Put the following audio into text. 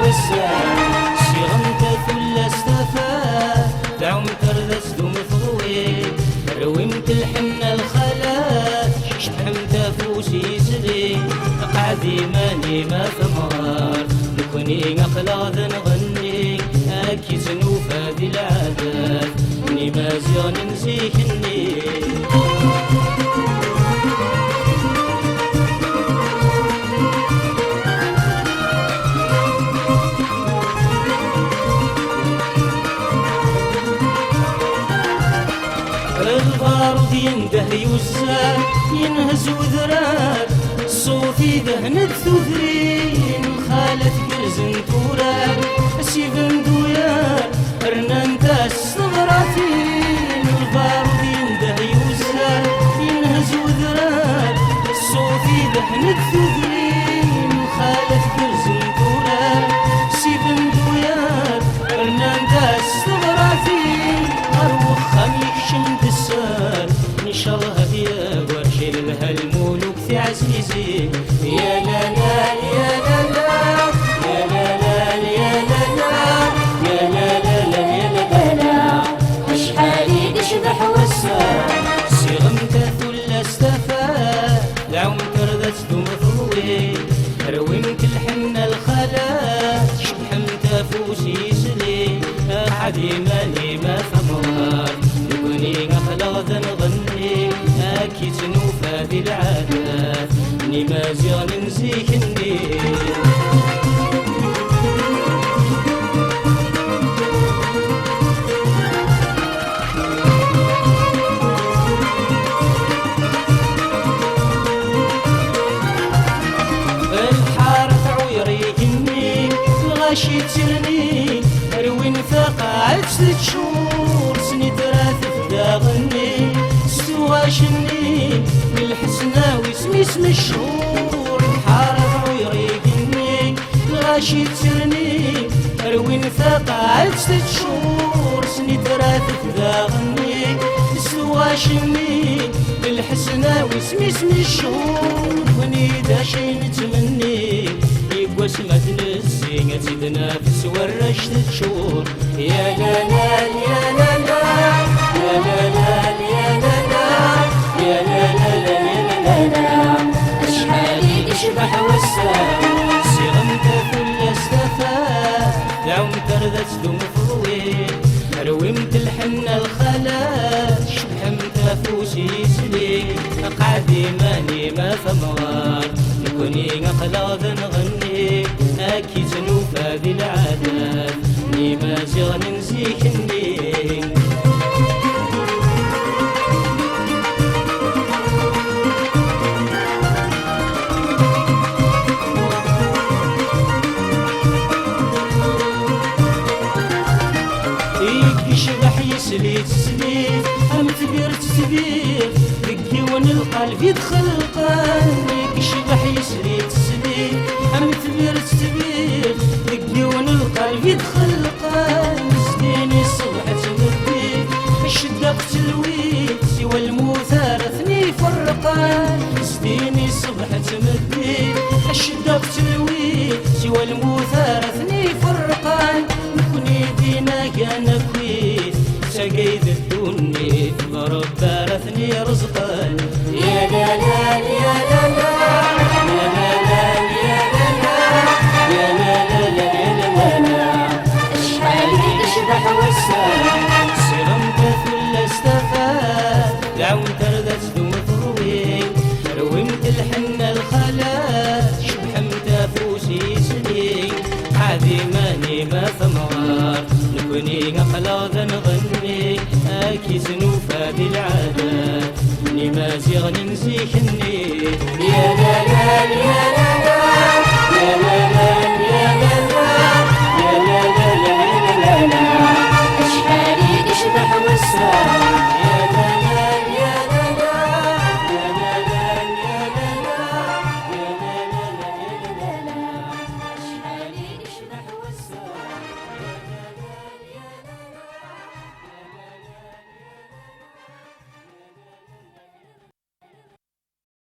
الساعة سيغمت ثل استفا دعم تردس دوم ثغوي رومت الحنة الخلا شحمت فوسي سدي قعدي ماني ما ثمار نكوني أخلاذ نغني أكي سنوفا دي العادات ني مازيغ ننسيكني البارود ينده يوزان ينهز وذراب صوتي دهنت ثوثرين خالت كرزن توراب سيفن دويا رنان تاس ثغراتين البارود ينده يوزان ينهز وذراب صوتي دهنت ثوثرين خالت كرزن توراب سيفن دويا رنان تاس ثغراتين أروخ خميك شمت السار نشرها يا ورشيل لها الملوك في عزيزي يا لا لا يا لا لا يا لا لا يا لا لا يا لا لا يا لا لا أشحالي تشبح وسار صيغمت ثل استفا دعوم تردت دوم ثروي رومت الحنة الخلا شحمت فوسي سلي أحدي مالي ما ثمار نكوني أخلاذ نغني أكي سنوفا ذي العادات ني مازيغ ننسيكني الحارة عويريكني الغاشي تسرني روين ثقعت 6 شهور سني ثلاث داغني سواشني بالحسناوي سمي اسم الشهور الحارة عويريكني الغاشي تسرني روين ثقعت 6 شهور سني ثلاث داغني سواشني بالحسناوي سمي اسم الشهور وني دا شي نتمني يقوس ما تنسي تدنافس ورشت الشهور يا لا لا يا لا لا يا لا لا يا لا لا يا لا لا يا لا لا أشحالي تشبح وسام صيغمت كل استفا دعوم تردت دوم فروي رومت الحنة الخلا شحمت فوسي سلي قعدي ماني ما ثمار نكوني أخلاذ نغني أكي سنوفا ذي العادات ني مازيغ ننسيكني يشبح يسلي تسلي أم تبير تسبير دقيون القلب يدخل قلبك يشبح يسلي تسلي أم تبير تسبير دقيون القلب يدخل قلب سديني الصبح تمدي الشدة قتلويت سوى الموثار اثني فرقان سديني الصبح تمدي الشدة قتلويت سوى الموثار اثني فرقان نكوني دينا كان كويت سقيت الدنيا ضرب بارثني رزقا يا لا لا يا لا لا يا لا لا يا لا لا يا لا لا يا لا لا أشحالي تشبح وسام صيغمت كل استفا دعوم تردت دوم ثروي رومت الحنة الخلا شبحمت فوسي سني عادي ماني ما ثمار نكوني أخلاذ نغني أكي سنوفا ذي العادات ني مازيغ ننسيكني يا لا لا يا لا